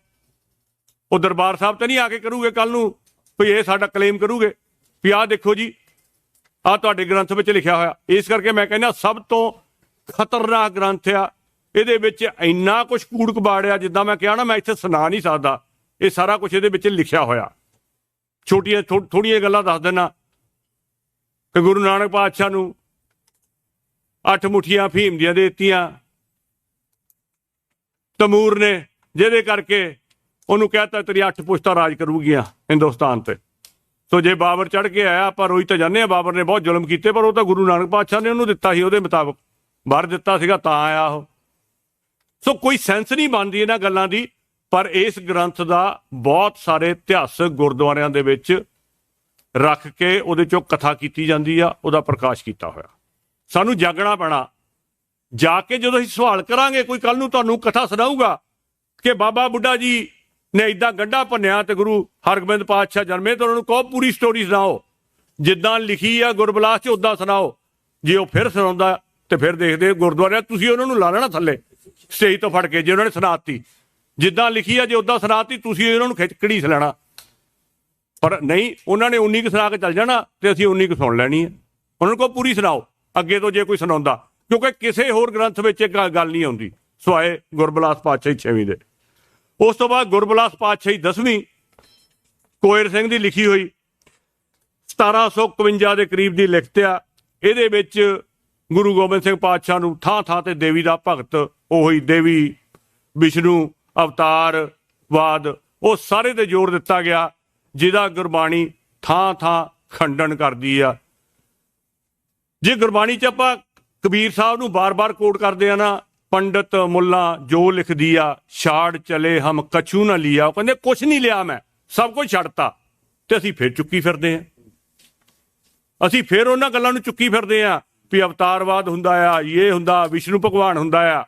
ਉਹ ਦਰਬਾਰ ਸਾਹਿਬ ਤੇ ਨਹੀਂ ਆ ਕੇ ਕਰੂਗੇ ਕੱਲ ਨੂੰ ਵੀ ਇਹ ਸਾਡਾ ਕਲੇਮ ਕਰੂਗੇ ਵੀ ਆਹ ਦੇਖੋ ਜੀ ਆਹ ਤੁਹਾਡੇ ਗ੍ਰੰਥ ਵਿੱਚ ਲਿਖਿਆ ਹੋਇਆ। ਇਸ ਕਰਕੇ ਮੈਂ ਕਹਿੰਦਾ ਸਭ ਤੋਂ ਖਤਰਨਾਕ ਗ੍ਰੰਥ ਆ। ਇਹਦੇ ਵਿੱਚ ਇੰਨਾ ਕੁਛ ਕੂੜ ਕਬਾੜ ਆ, ਜਿੱਦਾਂ ਮੈਂ ਕਿਹਾ ਨਾ, ਮੈਂ ਇੱਥੇ ਸੁਣਾ ਨਹੀਂ ਸਕਦਾ। ਇਹ ਸਾਰਾ ਕੁਛ ਇਹਦੇ ਵਿੱਚ ਲਿਖਿਆ ਹੋਇਆ। ਛੋਟੀਆਂ ਥੋੜ੍ਹੀਆਂ ਗੱਲਾਂ ਦੱਸ ਦਿੰਦਾ ਕਿ ਗੁਰੂ ਨਾਨਕ ਪਾਤਸ਼ਾਹ ਨੂੰ 8 ਮੁੱਠੀਆਂ ਅਫੀਮ ਦੀਆਂ ਦੇ ਦਿੱਤੀਆਂ ਤਮੂਰ ਨੇ, ਜਿਹਦੇ ਕਰਕੇ ਉਹਨੂੰ ਕਹਿਤਾ ਤੇਰੀ 8 ਪੁਸ਼ਤਾਂ ਰਾਜ ਕਰੂਗੀਆਂ ਹਿੰਦੁਸਤਾਨ ਤੇ। ਸੋ ਜੇ ਬਾਬਰ ਚੜ੍ਹ ਕੇ ਆਇਆ, ਆਪਾਂ ਰੋਈ ਤਾਂ ਜਾਂਦੇ ਹਾਂ ਬਾਬਰ ਨੇ ਬਹੁਤ ਜ਼ੁਲਮ ਕੀਤੇ, ਪਰ ਉਹ ਤਾਂ ਗੁਰੂ ਨਾਨਕ ਪਾਤਸ਼ਾਹ ਨੇ ਉਹਨੂੰ ਦਿੱਤਾ ਸੀ, ਉਹਦੇ ਮੁਤਾਬਕ ਭਰ ਦਿੱਤਾ ਸੀਗਾ ਤਾਂ ਆਇਆ ਉਹ। ਸੋ ਕੋਈ ਸੈਂਸ ਨਹੀਂ ਬਣਦੀ ਇਹਨਾਂ ਗੱਲਾਂ ਦੀ। ਪਰ ਇਸ ਗ੍ਰੰਥ ਦਾ ਬਹੁਤ ਸਾਰੇ ਇਤਿਹਾਸਕ ਗੁਰਦੁਆਰਿਆਂ ਦੇ ਵਿੱਚ ਰੱਖ ਕੇ ਉਹਦੇ ਚੋਂ ਕਥਾ ਕੀਤੀ ਜਾਂਦੀ ਆ, ਉਹਦਾ ਪ੍ਰਕਾਸ਼ ਕੀਤਾ ਹੋਇਆ। ਸਾਨੂੰ ਜਾਗਣਾ ਪੈਣਾ। ਜਾ ਕੇ ਜਦੋਂ ਅਸੀਂ ਸਵਾਲ ਕਰਾਂਗੇ, ਕੋਈ ਕੱਲ ਨੂੰ ਤੁਹਾਨੂੰ ਕਥਾ ਸੁਣਾਊਗਾ ਕਿ ਬਾਬਾ ਬੁੱਢਾ ਜੀ ਨੇ ਇੱਦਾਂ ਗੰਢਾ ਭੰਨਿਆ ਤੇ ਗੁਰੂ ਹਰਗੋਬਿੰਦ ਪਾਤਸ਼ਾਹ ਜਨਮੇ, ਤਾਂ ਉਹਨਾਂ ਨੂੰ ਕਹੋ ਪੂਰੀ ਸਟੋਰੀ ਸੁਣਾਓ, ਜਿੱਦਾਂ ਲਿਖੀ ਆ ਗੁਰਬਿਲਾਸ 'ਚ ਉੱਦਾਂ ਸੁਣਾਓ। ਜੇ ਉਹ ਫਿਰ ਸੁਣਾਉਂਦਾ ਤੇ ਫਿਰ ਦੇਖਦੇ ਗੁਰਦੁਆਰਿਆਂ ਤੁਸੀਂ ਉਹਨਾਂ ਨੂੰ ਲਾ ਲੈਣਾ ਥੱਲੇ ਸਟੇਜ ਤੋਂ ਫੜ ਕੇ। ਜੇ ਉਹਨਾਂ ਨੇ ਸੁਣਾਤੀ ਜਿੱਦਾਂ ਲਿਖੀ ਆ, ਜੇ ਉੱਦਾਂ ਸੁਣਾਤੀ, ਤੁਸੀਂ ਉਹਨਾਂ ਨੂੰ ਘੜੀਸ ਲੈਣਾ। ਪਰ ਨਹੀਂ, ਉਹਨਾਂ ਨੇ 19 ਕੁ ਸੁਣਾ ਕੇ ਚੱਲ ਜਾਣਾ ਤੇ ਅਸੀਂ 19 ਕੁ ਸੁਣ ਲੈਣੀ ਹੈ। ਉਹਨਾਂ ਨੂੰ ਕਹੋ ਪੂਰੀ ਸੁਣਾਓ ਅੱਗੇ ਤੋਂ ਜੇ ਕੋਈ ਸੁਣਾਉਂਦਾ, ਕਿਉਂਕਿ ਕਿਸੇ ਹੋਰ ਗ੍ਰੰਥ ਵਿੱਚ ਇਹ ਗੱਲ ਨਹੀਂ ਆਉਂਦੀ ਸਵਾਏ ਗੁਰਬਿਲਾਸ ਪਾਤਸ਼ਾਹੀ ਛੇਵੀਂ ਦੇ। ਉਸ ਤੋਂ ਬਾਅਦ ਗੁਰਬਿਲਾਸ ਪਾਤਸ਼ਾਹੀ 10ਵੀਂ ਕੋਇਰ ਸਿੰਘ ਦੀ ਲਿਖੀ ਹੋਈ 1751 ਦੇ ਕਰੀਬ ਦੀ ਲਿਖਤ ਆ। ਇਹਦੇ ਵਿੱਚ ਗੁਰੂ ਗੋਬਿੰਦ ਸਿੰਘ ਪਾਤਸ਼ਾਹ ਨੂੰ ਥਾਂ ਥਾਂ ਤੇ ਦੇਵੀ ਦਾ ਭਗਤ, ਉਹੀ ਦੇਵੀ ਵਿਸ਼ਨੂੰ ਅਵਤਾਰਵਾਦ, ਉਹ ਸਾਰੇ ਤੇ ਜ਼ੋਰ ਦਿੱਤਾ ਗਿਆ, ਜਿਹਦਾ ਗੁਰਬਾਣੀ ਥਾਂ ਥਾਂ ਖੰਡਨ ਕਰਦੀ ਆ। ਜੇ ਗੁਰਬਾਣੀ 'ਚ ਆਪਾਂ ਕਬੀਰ ਸਾਹਿਬ ਨੂੰ ਬਾਰ-ਬਾਰ ਕੋਟ ਕਰਦੇ ਆ ਨਾ, ਪੰਡਤ ਮੁੱਲਾ ਜੋ ਲਿਖਦੀ ਆ, ਛਾੜ ਚਲੇ ਹਮ ਕਛੂ ਨਾ ਲਿਆ, ਉਹ ਕਹਿੰਦੇ ਕੁਛ ਨਹੀਂ ਲਿਆ, ਮੈਂ ਸਭ ਕੁਝ ਛੱਡਤਾ। ਤੇ ਅਸੀਂ ਫਿਰ ਚੁੱਕੀ ਫਿਰਦੇ ਆ, ਅਸੀਂ ਫਿਰ ਉਹਨਾਂ ਗੱਲਾਂ ਨੂੰ ਚੁੱਕੀ ਫਿਰਦੇ ਆ ਵੀ ਅਵਤਾਰਵਾਦ ਹੁੰਦਾ ਆ, ਇਹ ਹੁੰਦਾ, ਵਿਸ਼ਨੂੰ ਭਗਵਾਨ ਹੁੰਦਾ ਆ।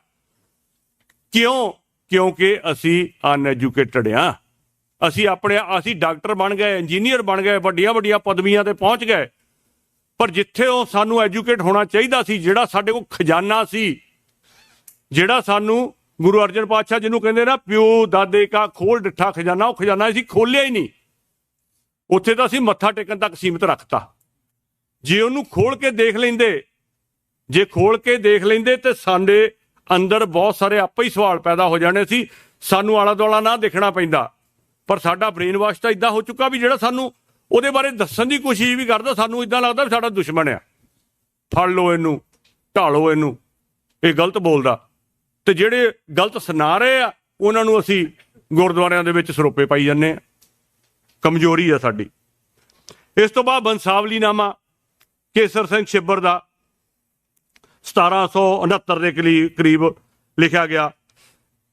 ਕਿਉਂ? ਕਿਉਂਕਿ ਅਸੀਂ ਅਨਐਜੂਕੇਟਡ ਆ। ਅਸੀਂ ਡਾਕਟਰ ਬਣ ਗਏ, ਇੰਜੀਨੀਅਰ ਬਣ ਗਏ, ਵੱਡੀਆਂ ਵੱਡੀਆਂ ਪਦਵੀਆਂ ਤੇ ਪਹੁੰਚ ਗਏ, ਪਰ ਜਿੱਥੇ ਉਹ ਸਾਨੂੰ ਐਜੂਕੇਟ ਹੋਣਾ ਚਾਹੀਦਾ ਸੀ, ਜਿਹੜਾ ਸਾਡੇ ਕੋਲ ਖਜ਼ਾਨਾ ਸੀ, ਜਿਹੜਾ ਸਾਨੂੰ ਗੁਰੂ ਅਰਜਨ ਪਾਤਸ਼ਾਹ ਜਿਹਨੂੰ ਕਹਿੰਦੇ ਨਾ ਪਿਓ ਦਾਦੇ ਕਾ ਖੋਲ ਡਿੱਠਾ ਖਜ਼ਾਨਾ, ਉਹ ਖਜ਼ਾਨਾ ਅਸੀਂ ਖੋਲਿਆ ਹੀ ਨਹੀਂ। ਉੱਥੇ ਤਾਂ ਅਸੀਂ ਮੱਥਾ ਟੇਕਣ ਤੱਕ ਸੀਮਿਤ ਰੱਖਤਾ। ਜੇ ਉਹਨੂੰ ਖੋਲ ਕੇ ਦੇਖ ਲੈਂਦੇ ਤੇ ਸਾਡੇ ਅੰਦਰ ਬਹੁਤ ਸਾਰੇ ਆਪੇ ਹੀ ਸਵਾਲ ਪੈਦਾ ਹੋ ਜਾਣੇ ਸੀ। ਸਾਨੂੰ ਆਲਾ ਦੁਆਲਾ ਨਾ ਦੇਖਣਾ ਪੈਂਦਾ। ਪਰ ਸਾਡਾ ਬ੍ਰੇਨ ਵਾਸ਼ ਤਾਂ ਇੱਦਾਂ ਹੋ ਚੁੱਕਾ ਵੀ ਜਿਹੜਾ ਸਾਨੂੰ ਉਹਦੇ ਬਾਰੇ ਦੱਸਣ ਦੀ ਕੋਸ਼ਿਸ਼ ਵੀ ਕਰਦਾ, ਸਾਨੂੰ ਇੱਦਾਂ ਲੱਗਦਾ ਵੀ ਸਾਡਾ ਦੁਸ਼ਮਣ ਆ। ਫੜ ਲਓ ਇਹਨੂੰ, ਢਾਲੋ ਇਹਨੂੰ, ਇਹ ਗਲਤ ਬੋਲਦਾ। ਤੇ ਜਿਹੜੇ ਗਲਤ ਸੁਣਾ ਰਹੇ ਆ ਉਹਨਾਂ ਨੂੰ ਅਸੀਂ ਗੁਰਦੁਆਰਿਆਂ ਦੇ ਵਿੱਚ ਸਰੋਪੇ ਪਾਈ ਜਾਂਦੇ ਆ। ਕਮਜ਼ੋਰੀ ਆ ਸਾਡੀ। ਇਸ ਤੋਂ ਬਾਅਦ ਬੰਸਾਵਲੀ ਨਾਮਾ ਕੇਸਰ ਸਿੰਘ ਛਿੱਬਰ ਦਾ 1769 ਦੇ ਕਰੀਬ ਲਿਖਿਆ ਗਿਆ।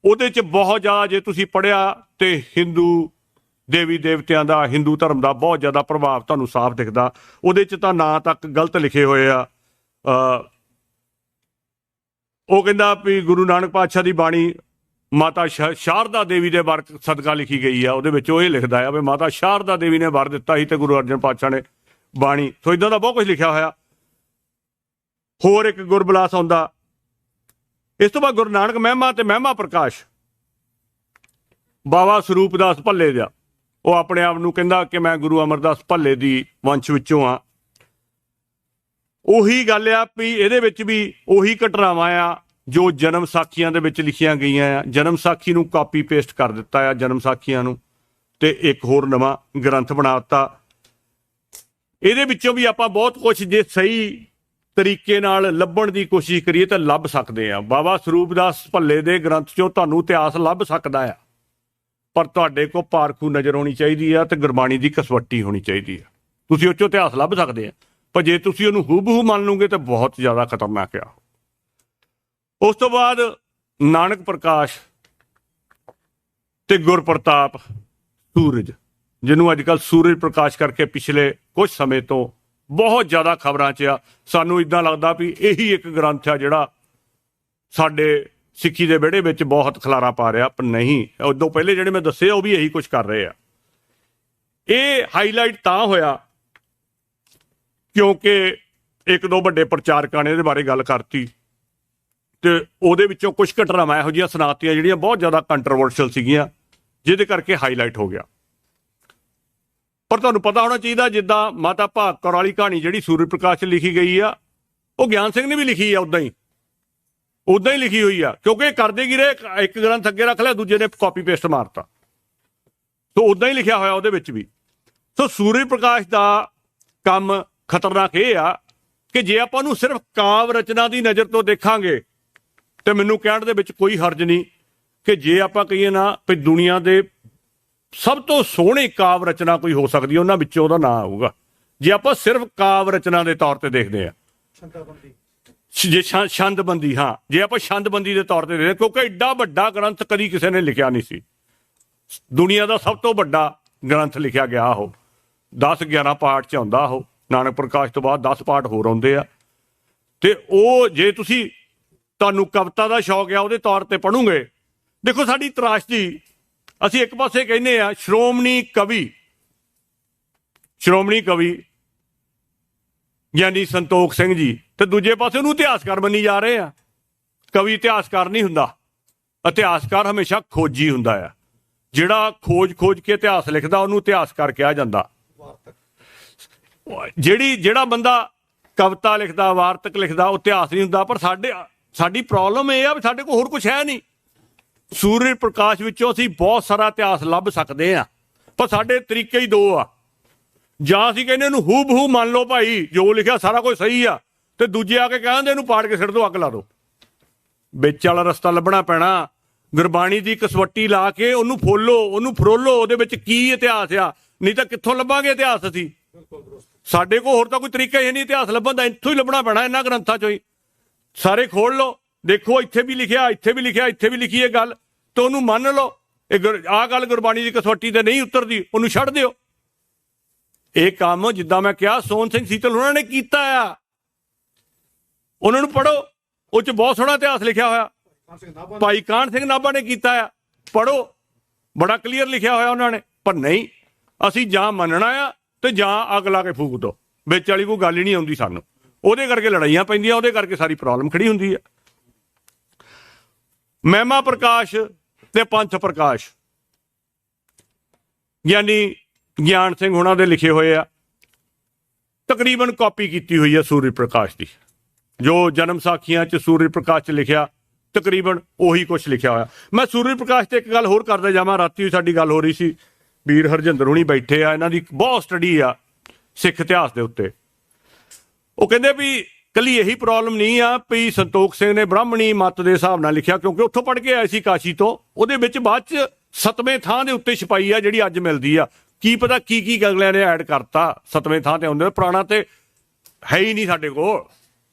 ਉਹਦੇ 'ਚ ਬਹੁਤ ਜ਼ਿਆਦਾ, ਜੇ ਤੁਸੀਂ ਪੜ੍ਹਿਆ ਤੇ ਹਿੰਦੂ ਦੇਵੀ ਦੇਵਤਿਆਂ ਦਾ, ਹਿੰਦੂ ਧਰਮ ਦਾ ਬਹੁਤ ਜ਼ਿਆਦਾ ਪ੍ਰਭਾਵ ਤੁਹਾਨੂੰ ਸਾਫ਼ ਦਿਖਦਾ। ਉਹਦੇ 'ਚ ਤਾਂ ਨਾਂ ਤੱਕ ਗਲਤ ਲਿਖੇ ਹੋਏ ਆ। ਉਹ ਕਹਿੰਦਾ ਵੀ ਗੁਰੂ ਨਾਨਕ ਪਾਤਸ਼ਾਹ ਦੀ ਬਾਣੀ ਮਾਤਾ ਸ਼ਾਰਦਾ ਦੇਵੀ ਦੇ ਵਰ ਸਦਕਾ ਲਿਖੀ ਗਈ ਆ। ਉਹਦੇ ਵਿੱਚ ਉਹ ਇਹ ਲਿਖਦਾ ਆ ਵੀ ਮਾਤਾ ਸ਼ਾਰਦਾ ਦੇਵੀ ਨੇ ਵਰ ਦਿੱਤਾ ਸੀ ਤੇ ਗੁਰੂ ਅਰਜਨ ਪਾਤਸ਼ਾਹ ਨੇ ਬਾਣੀ। ਸੋ ਇੱਦਾਂ ਦਾ ਬਹੁਤ ਕੁਝ ਲਿਖਿਆ ਹੋਇਆ। ਹੋਰ ਇੱਕ ਗੁਰਬਿਲਾਸ ਆਉਂਦਾ। ਇਸ ਤੋਂ ਬਾਅਦ ਗੁਰੂ ਨਾਨਕ ਮਹਿਮਾ ਤੇ ਮਹਿਮਾ ਪ੍ਰਕਾਸ਼ ਬਾਬਾ ਸਰੂਪ ਦਾਸ ਭੱਲੇ ਦਾ। ਉਹ ਆਪਣੇ ਆਪ ਨੂੰ ਕਹਿੰਦਾ ਕਿ ਮੈਂ ਗੁਰੂ ਅਮਰਦਾਸ ਭੱਲੇ ਦੀ ਵੰਸ਼ ਵਿੱਚੋਂ ਆ। ਉਹੀ ਗੱਲ ਆ ਵੀ ਇਹਦੇ ਵਿੱਚ ਵੀ ਉਹੀ ਘਟਨਾਵਾਂ ਆ ਜੋ ਜਨਮ ਸਾਖੀਆਂ ਦੇ ਵਿੱਚ ਲਿਖੀਆਂ ਗਈਆਂ ਆ। ਜਨਮ ਸਾਖੀ ਨੂੰ ਕਾਪੀ ਪੇਸਟ ਕਰ ਦਿੱਤਾ ਆ, ਜਨਮ ਸਾਖੀਆਂ ਨੂੰ, ਤੇ ਇੱਕ ਹੋਰ ਨਵਾਂ ਗ੍ਰੰਥ ਬਣਾ ਦਿੱਤਾ। ਇਹਦੇ ਵਿੱਚੋਂ ਵੀ ਆਪਾਂ ਬਹੁਤ ਕੁਝ ਜੇ ਸਹੀ ਤਰੀਕੇ ਨਾਲ ਲੱਭਣ ਦੀ ਕੋਸ਼ਿਸ਼ ਕਰੀਏ ਤਾਂ ਲੱਭ ਸਕਦੇ ਆ। ਬਾਬਾ ਸਰੂਪ ਦਾਸ ਭੱਲੇ ਦੇ ਗ੍ਰੰਥ 'ਚੋਂ ਤੁਹਾਨੂੰ ਇਤਿਹਾਸ ਲੱਭ ਸਕਦਾ ਆ, ਪਰ ਤੁਹਾਡੇ ਕੋਲ ਪਾਰਖੂ ਨਜ਼ਰ ਹੋਣੀ ਚਾਹੀਦੀ ਆ ਤੇ ਗੁਰਬਾਣੀ ਦੀ ਕਸਵੱਟੀ ਹੋਣੀ ਚਾਹੀਦੀ ਆ। ਤੁਸੀਂ ਉਹ 'ਚੋਂ ਇਤਿਹਾਸ ਲੱਭ ਸਕਦੇ ਆ, ਪਰ ਜੇ ਤੁਸੀਂ ਉਹਨੂੰ ਹੂਬਹੂ ਮੰਨ ਲਓਗੇ ਤਾਂ ਬਹੁਤ ਜ਼ਿਆਦਾ ਖਤਰਨਾਕ ਆ। ਉਸ ਤੋਂ ਬਾਅਦ ਨਾਨਕ ਪ੍ਰਕਾਸ਼ ਤੇ ਗੁਰਪ੍ਰਤਾਪ ਸੂਰਜ, ਜਿਹਨੂੰ ਅੱਜ ਕੱਲ੍ਹ ਸੂਰਜ ਪ੍ਰਕਾਸ਼ ਕਰਕੇ ਪਿਛਲੇ ਕੁਝ ਸਮੇਂ ਤੋਂ ਬਹੁਤ ਜ਼ਿਆਦਾ ਖਬਰਾਂ 'ਚ ਆ। ਸਾਨੂੰ ਇੱਦਾਂ ਲੱਗਦਾ ਵੀ ਇਹੀ ਇੱਕ ਗ੍ਰੰਥ ਆ ਜਿਹੜਾ ਸਾਡੇ ਸਿੱਖੀ ਦੇ ਵਿਹੜੇ ਵਿੱਚ ਬਹੁਤ ਖਲਾਰਾ ਪਾ ਰਿਹਾ, ਪਰ ਨਹੀਂ। ਉਦੋਂ ਪਹਿਲੇ ਜਿਹੜੇ ਮੈਂ ਦੱਸੇ ਉਹ ਵੀ ਇਹੀ ਕੁਝ ਕਰ ਰਹੇ ਆ। ਇਹ ਹਾਈਲਾਈਟ ਤਾਂ ਹੋਇਆ ਕਿਉਂਕਿ ਇੱਕ ਦੋ ਵੱਡੇ ਪ੍ਰਚਾਰਕਾਂ ਨੇ ਇਹਦੇ ਬਾਰੇ ਗੱਲ ਕਰਤੀ ਤੇ ਉਹਦੇ ਵਿੱਚੋਂ ਕੁਝ ਘਟਨਾਵਾਂ ਇਹੋ ਜਿਹੀਆਂ ਸੁਣਾਤੀਆਂ ਜਿਹੜੀਆਂ ਬਹੁਤ ਜ਼ਿਆਦਾ ਕੰਟਰੋਵਰਸ਼ੀਅਲ ਸੀਗੀਆਂ, ਜਿਹਦੇ ਕਰਕੇ ਹਾਈਲਾਈਟ ਹੋ ਗਿਆ। ਪਰ ਤੁਹਾਨੂੰ ਪਤਾ ਹੋਣਾ ਚਾਹੀਦਾ, ਜਿੱਦਾਂ ਮਾਤਾ ਭਾਗ ਕੌਰ ਵਾਲੀ ਕਹਾਣੀ ਜਿਹੜੀ ਸੂਰਜ ਪ੍ਰਕਾਸ਼ 'ਚ ਲਿਖੀ ਗਈ ਆ, ਉਹ ਗਿਆਨ ਸਿੰਘ ਨੇ ਵੀ ਲਿਖੀ ਆ ਉੱਦਾਂ ਹੀ ਲਿਖੀ ਹੋਈ ਆ। ਕਿਉਂਕਿ ਇਹ ਕਰਦੇ ਕੀ ਰਹੇ, ਇੱਕ ਗ੍ਰੰਥ ਅੱਗੇ ਰੱਖ ਲਿਆ, ਦੂਜੇ ਨੇ ਕਾਪੀ ਪੇਸਟ ਮਾਰਤਾ। ਸੋ ਉੱਦਾਂ ਹੀ ਲਿਖਿਆ ਹੋਇਆ ਉਹਦੇ ਵਿੱਚ ਵੀ। ਸੋ ਸੂਰਜ ਪ੍ਰਕਾਸ਼ ਦਾ ਕੰਮ ਖਤਰਨਾਕ ਇਹ ਆ ਕਿ ਜੇ ਆਪਾਂ ਨੂੰ ਸਿਰਫ ਕਾਵ ਰਚਨਾ ਦੀ ਨਜ਼ਰ ਤੋਂ ਦੇਖਾਂਗੇ ਤੇ ਮੈਨੂੰ ਕਹਿਣ ਦੇ ਵਿੱਚ ਕੋਈ ਹਰਜ ਨਹੀਂ ਕਿ ਜੇ ਆਪਾਂ ਕਹੀਏ ਨਾ ਵੀ ਦੁਨੀਆ ਦੇ ਸਭ ਤੋਂ ਸੋਹਣੀ ਕਾਵ ਰਚਨਾ ਕੋਈ ਹੋ ਸਕਦੀ ਹੈ, ਉਹਨਾਂ ਵਿੱਚੋਂ ਉਹਦਾ ਨਾਂ ਆਊਗਾ। ਜੇ ਆਪਾਂ ਸਿਰਫ ਕਾਵ ਰਚਨਾ ਦੇ ਤੌਰ ਤੇ ਦੇਖਦੇ ਆ, ਜੇ ਛੰਦਬੰਦੀ, ਹਾਂ, ਜੇ ਆਪਾਂ ਛੰਦਬੰਦੀ ਦੇ ਤੌਰ ਤੇ ਦੇਖਦੇ, ਕਿਉਂਕਿ ਐਡਾ ਵੱਡਾ ਗ੍ਰੰਥ ਕਦੀ ਕਿਸੇ ਨੇ ਲਿਖਿਆ ਨਹੀਂ ਸੀ। ਦੁਨੀਆ ਦਾ ਸਭ ਤੋਂ ਵੱਡਾ ਗ੍ਰੰਥ ਲਿਖਿਆ ਗਿਆ ਉਹ 10-11 ਪਾਰਟ 'ਚ ਆਉਂਦਾ। ਉਹ ਨਾਨਕ ਪ੍ਰਕਾਸ਼ ਤੋਂ ਬਾਅਦ 10 ਪਾਰਟ ਹੋਰ ਆਉਂਦੇ ਆ। ਤੇ ਉਹ ਜੇ ਤੁਹਾਨੂੰ ਕਵਿਤਾ ਦਾ ਸ਼ੌਕ ਆ ਉਹਦੇ ਤੌਰ ਤੇ ਪੜ੍ਹੋਗੇ, ਦੇਖੋ ਸਾਡੀ ਤਰਾਸ਼ਦੀ, ਅਸੀਂ ਇੱਕ ਪਾਸੇ ਕਹਿੰਦੇ ਆ ਸ਼੍ਰੋਮਣੀ ਕਵੀ ਗਿਆਨੀ ਸੰਤੋਖ ਸਿੰਘ ਜੀ, ਤੇ ਦੂਜੇ ਪਾਸੇ ਉਹਨੂੰ ਇਤਿਹਾਸਕਾਰ ਮੰਨੀ ਜਾ ਰਹੇ ਆ। ਕਵੀ ਇਤਿਹਾਸਕਾਰ ਨਹੀਂ ਹੁੰਦਾ, ਇਤਿਹਾਸਕਾਰ ਹਮੇਸ਼ਾ ਖੋਜੀ ਹੁੰਦਾ ਆ। ਜਿਹੜਾ ਖੋਜ ਕੇ ਇਤਿਹਾਸ ਲਿਖਦਾ ਉਹਨੂੰ ਇਤਿਹਾਸਕਾਰ ਕਿਹਾ ਜਾਂਦਾ। ਜਿਹੜਾ ਬੰਦਾ ਕਵਿਤਾ ਲਿਖਦਾ, ਵਾਰਤਕ ਲਿਖਦਾ, ਉਹ ਇਤਿਹਾਸ ਨਹੀਂ ਹੁੰਦਾ। ਪਰ ਸਾਡੀ ਪ੍ਰੋਬਲਮ ਇਹ ਆ ਵੀ ਸਾਡੇ ਕੋਲ ਹੋਰ ਕੁਝ ਹੈ ਨਹੀਂ। ਸੂਰਜ ਪ੍ਰਕਾਸ਼ ਵਿੱਚੋਂ ਅਸੀਂ ਬਹੁਤ ਸਾਰਾ ਇਤਿਹਾਸ ਲੱਭ ਸਕਦੇ ਆ, ਪਰ ਸਾਡੇ ਤਰੀਕੇ ਹੀ ਦੋ ਆ। ਜਾਂ ਅਸੀਂ ਕਹਿੰਦੇ ਇਹਨੂੰ ਹੂਬਹੂ ਮੰਨ ਲਓ ਭਾਈ, ਜੋ ਲਿਖਿਆ ਸਾਰਾ ਕੁਝ ਸਹੀ ਆ, ਤੇ ਦੂਜੇ ਆ ਕੇ ਕਹਿੰਦੇ ਇਹਨੂੰ ਪਾੜ ਕੇ ਸਿੱਟ ਦਿਓ, ਅੱਗ ਲਾ ਦਿਓ। ਵਿੱਚ ਵਾਲਾ ਰਸਤਾ ਲੱਭਣਾ ਪੈਣਾ। ਗੁਰਬਾਣੀ ਦੀ ਕਸਵੱਟੀ ਲਾ ਕੇ ਉਹਨੂੰ ਫਰੋਲੋ, ਉਹਦੇ ਵਿੱਚ ਕੀ ਇਤਿਹਾਸ ਆ। ਨਹੀਂ ਤਾਂ ਕਿੱਥੋਂ ਲੱਭਾਂਗੇ ਇਤਿਹਾਸ ਅਸੀਂ? ਸਾਡੇ ਕੋਲ ਹੋਰ ਤਾਂ ਕੋਈ ਤਰੀਕਾ ਹੀ ਨਹੀਂ ਇਤਿਹਾਸ ਲੱਭਣ ਦਾ। ਇੱਥੋਂ ਹੀ ਲੱਭਣਾ ਪੈਣਾ, ਇਹਨਾਂ ਗ੍ਰੰਥਾਂ ਚੋਂ ਹੀ। ਸਾਰੇ ਖੋਲ ਲਓ, ਦੇਖੋ ਇੱਥੇ ਵੀ ਲਿਖਿਆ, ਇੱਥੇ ਵੀ ਲਿਖੀ ਇਹ ਗੱਲ, ਤੇ ਉਹਨੂੰ ਮੰਨ ਲਓ। ਆਹ ਗੱਲ ਗੁਰਬਾਣੀ ਦੀ ਕਸਵੱਟੀ ਤੇ ਨਹੀਂ ਉਤਰਦੀ, ਉਹਨੂੰ ਛੱਡ ਦਿਓ। ਇਹ ਕੰਮ ਜਿੱਦਾਂ ਮੈਂ ਕਿਹਾ ਸੋਹਣ ਸਿੰਘ ਸੀਤਲ ਉਹਨਾਂ ਨੇ ਕੀਤਾ ਆ। ਉਹਨਾਂ ਨੂੰ ਪੜ੍ਹੋ, ਉਹ 'ਚ ਬਹੁਤ ਸੋਹਣਾ ਇਤਿਹਾਸ ਲਿਖਿਆ ਹੋਇਆ। ਭਾਈ ਕਾਹਨ ਸਿੰਘ ਨਾਭਾ ਨੇ ਕੀਤਾ ਆ, ਪੜ੍ਹੋ, ਬੜਾ ਕਲੀਅਰ ਲਿਖਿਆ ਹੋਇਆ ਉਹਨਾਂ ਨੇ। ਪਰ ਨਹੀਂ, ਅਸੀਂ ਜਾਂ ਮੰਨਣਾ ਆ ਤੇ ਜਾਂ ਅੱਗ ਲਾ ਕੇ ਫੂਕ ਦੋ। ਵਿੱਚ ਵਾਲੀ ਕੋਈ ਗੱਲ ਹੀ ਨਹੀਂ ਆਉਂਦੀ ਸਾਨੂੰ। ਉਹਦੇ ਕਰਕੇ ਲੜਾਈਆਂ ਪੈਂਦੀਆਂ, ਉਹਦੇ ਕਰਕੇ ਸਾਰੀ ਪ੍ਰੋਬਲਮ ਖੜੀ ਹੁੰਦੀ ਹੈ। ਮਹਿਮਾ ਪ੍ਰਕਾਸ਼ ਤੇ ਪੰਥ ਪ੍ਰਕਾਸ਼ ਯਾਨੀ ਗਿਆਨ ਸਿੰਘ ਉਹਨਾਂ ਦੇ ਲਿਖੇ ਹੋਏ ਆ। ਤਕਰੀਬਨ ਕਾਪੀ ਕੀਤੀ ਹੋਈ ਹੈ ਸੂਰਜ ਪ੍ਰਕਾਸ਼ ਦੀ। ਜੋ ਜਨਮ ਸਾਖੀਆਂ 'ਚ ਸੂਰਜ ਪ੍ਰਕਾਸ਼ 'ਚ ਲਿਖਿਆ, ਤਕਰੀਬਨ ਉਹੀ ਕੁਛ ਲਿਖਿਆ ਹੋਇਆ। ਮੈਂ ਸੂਰਜ ਪ੍ਰਕਾਸ਼ ਤੇ ਇੱਕ ਗੱਲ ਹੋਰ ਕਰਦਾ ਜਾਵਾਂ। ਰਾਤੀ ਸਾਡੀ ਗੱਲ ਹੋ ਰਹੀ ਸੀ, ਵੀਰ ਹਰਜਿੰਦਰ ਹੁਣੀ ਬੈਠੇ ਆ, ਇਹਨਾਂ ਦੀ ਬਹੁਤ ਸਟੱਡੀ ਆ ਸਿੱਖ ਇਤਿਹਾਸ ਦੇ ਉੱਤੇ। ਉਹ ਕਹਿੰਦੇ ਵੀ ਕੱਲੀ ਇਹੀ ਪ੍ਰੋਬਲਮ ਨਹੀਂ ਆ ਵੀ ਸੰਤੋਖ ਸਿੰਘ ਨੇ ਬ੍ਰਾਹਮਣੀ ਮੱਤ ਦੇ ਹਿਸਾਬ ਨਾਲ ਲਿਖਿਆ, ਕਿਉਂਕਿ ਉੱਥੋਂ ਪੜ੍ਹ ਕੇ ਆਏ ਸੀ ਕਾਸ਼ੀ ਤੋਂ। ਉਹਦੇ ਵਿੱਚ ਬਾਅਦ 'ਚ 7ਵੇਂ ਥਾਂ ਦੇ ਉੱਤੇ ਛਪਾਈ ਆ ਜਿਹੜੀ ਅੱਜ ਮਿਲਦੀ ਆ। ਕੀ ਪਤਾ ਕੀ ਅਗਲਿਆਂ ਨੇ ਐਡ ਕਰਤਾ 7ਵੇਂ ਥਾਂ ਤੇ ਆਉਂਦੇ। ਪੁਰਾਣਾ ਤੇ ਹੈ ਹੀ ਨਹੀਂ ਸਾਡੇ ਕੋਲ,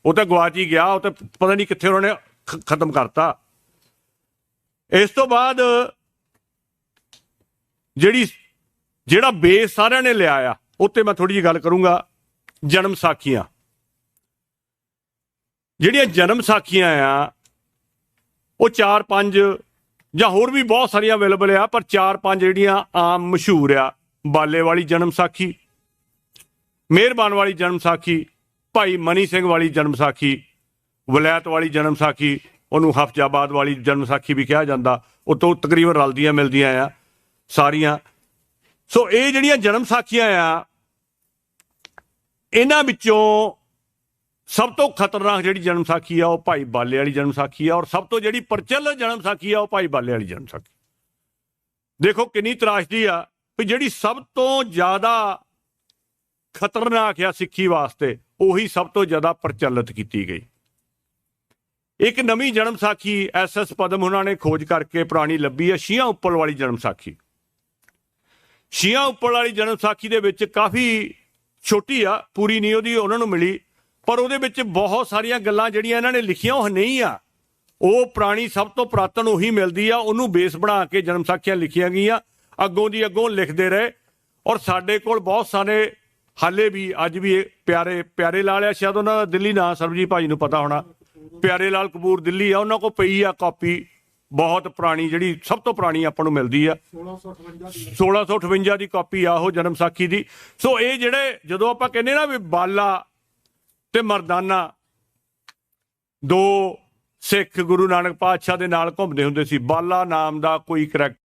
ਉਹ ਤਾਂ ਗਵਾਚ ਹੀ ਗਿਆ। ਉਹ ਤਾਂ ਪਤਾ ਨਹੀਂ ਕਿੱਥੇ ਉਹਨਾਂ ਨੇ ਖਤਮ ਕਰਤਾ। ਇਸ ਤੋਂ ਬਾਅਦ ਜਿਹੜੀ ਜਿਹੜਾ ਬੇਸ ਸਾਰਿਆਂ ਨੇ ਲਿਆ ਆ ਉੱਤੇ ਮੈਂ ਥੋੜੀ ਜਿਹੀ ਗੱਲ ਕਰੂੰਗਾ। ਜਨਮ ਸਾਖੀਆਂ, ਜਿਹੜੀਆਂ ਜਨਮ ਸਾਖੀਆਂ ਆ ਉਹ 4-5 ਜਾਂ ਹੋਰ ਵੀ ਬਹੁਤ ਸਾਰੀਆਂ ਅਵੇਲੇਬਲ ਆ, ਪਰ 4-5 ਜਿਹੜੀਆਂ ਆਮ ਮਸ਼ਹੂਰ ਆ। ਬਾਲੇ ਵਾਲੀ ਜਨਮ ਸਾਖੀ, ਮਿਹਰਬਾਨ ਵਾਲੀ ਜਨਮ ਸਾਖੀ, ਭਾਈ ਮਨੀ ਸਿੰਘ ਵਾਲੀ ਜਨਮ ਸਾਖੀ, ਵਲੈਤ ਵਾਲੀ ਜਨਮ ਸਾਖੀ, ਉਹਨੂੰ ਹਫਜ਼ਾਬਾਦ ਵਾਲੀ ਜਨਮ ਸਾਖੀ ਵੀ ਕਿਹਾ ਜਾਂਦਾ। ਉਹ ਤੋਂ ਤਕਰੀਬਨ ਰਲਦੀਆਂ ਮਿਲਦੀਆਂ ਆ ਸਾਰੀਆਂ। ਸੋ ਇਹ ਜਿਹੜੀਆਂ ਜਨਮ ਸਾਖੀਆਂ ਆ, ਇਹਨਾਂ ਵਿੱਚੋਂ ਸਭ ਤੋਂ ਖਤਰਨਾਕ ਜਿਹੜੀ ਜਨਮ ਸਾਖੀ ਆ ਉਹ ਭਾਈ ਬਾਲੇ ਵਾਲੀ ਜਨਮ ਸਾਖੀ ਆ, ਔਰ ਸਭ ਤੋਂ ਜਿਹੜੀ ਪ੍ਰਚਲਿਤ ਜਨਮ ਸਾਖੀ ਆ ਉਹ ਭਾਈ ਬਾਲੇ ਵਾਲੀ ਜਨਮ ਸਾਖੀ। ਦੇਖੋ ਕਿੰਨੀ ਤਰਾਸ਼ਦੀ ਆ ਵੀ ਜਿਹੜੀ ਸਭ ਤੋਂ ਜ਼ਿਆਦਾ ਖਤਰਨਾਕ ਆ ਸਿੱਖੀ ਵਾਸਤੇ, ਉਹੀ ਸਭ ਤੋਂ ਜ਼ਿਆਦਾ ਪ੍ਰਚਲਿਤ ਕੀਤੀ ਗਈ। ਇੱਕ ਨਵੀਂ ਜਨਮ ਸਾਖੀ SS ਪਦਮ ਉਹਨਾਂ ਨੇ ਖੋਜ ਕਰਕੇ ਪੁਰਾਣੀ ਲੱਭੀ ਆ, ਸ਼ੀਆਂ ਉੱਪਲ ਵਾਲੀ ਜਨਮ ਸਾਖੀ। ਸ਼ੀਆਂ ਉੱਪਲ ਵਾਲੀ ਜਨਮ ਸਾਖੀ ਦੇ ਵਿੱਚ ਕਾਫੀ ਛੋਟੀ ਆ, ਪੂਰੀ ਨਹੀਂ ਉਹਦੀ ਉਹਨਾਂ ਨੂੰ ਮਿਲੀ, ਪਰ ਉਹਦੇ ਵਿੱਚ ਬਹੁਤ ਸਾਰੀਆਂ ਗੱਲਾਂ ਜਿਹੜੀਆਂ ਇਹਨਾਂ ਨੇ ਲਿਖੀਆਂ ਉਹ ਨਹੀਂ ਆ। ਉਹ ਪੁਰਾਣੀ ਸਭ ਤੋਂ ਪੁਰਾਤਨ ਉਹੀ ਮਿਲਦੀ ਆ, ਉਹਨੂੰ ਬੇਸ ਬਣਾ ਕੇ ਜਨਮ ਸਾਖੀਆਂ ਲਿਖੀਆਂ ਗਈਆਂ। ਅੱਗੋਂ ਦੀ ਅੱਗੋਂ ਲਿਖਦੇ ਰਹੇ, ਔਰ ਸਾਡੇ ਕੋਲ ਬਹੁਤ ਸਾਰੇ ਹਾਲੇ ਵੀ ਅੱਜ ਵੀ ਪਿਆਰੇ ਲਾਲ ਆ, ਸ਼ਾਇਦ ਉਹਨਾਂ ਦਾ ਦਿੱਲੀ ਨਾਂ ਸਰਬਜੀਤ ਭਾਜੀ ਨੂੰ ਪਤਾ ਹੋਣਾ, ਪਿਆਰੇ ਲਾਲ ਕਪੂਰ ਦਿੱਲੀ ਆ, ਉਹਨਾਂ ਕੋਲ ਪਈ ਆ ਕਾਪੀ ਬਹੁਤ ਪੁਰਾਣੀ, ਜਿਹੜੀ ਸਭ ਤੋਂ ਪੁਰਾਣੀ ਆਪਾਂ ਨੂੰ ਮਿਲਦੀ ਆ 1658 ਦੀ ਕਾਪੀ ਆ ਉਹ ਜਨਮ ਸਾਖੀ ਦੀ। ਸੋ ਇਹ ਜਿਹੜੇ ਜਦੋਂ ਆਪਾਂ ਕਹਿੰਦੇ ਨਾ ਵੀ ਬਾਲਾ ਤੇ ਮਰਦਾਨਾ ਦੋ ਸਿੱਖ ਗੁਰੂ ਨਾਨਕ ਪਾਤਸ਼ਾਹ ਦੇ ਨਾਲ ਘੁੰਮਦੇ ਹੁੰਦੇ ਸੀ, ਬਾਲਾ ਨਾਮ ਦਾ ਕੋਈ ਕਰੈਕਟਰ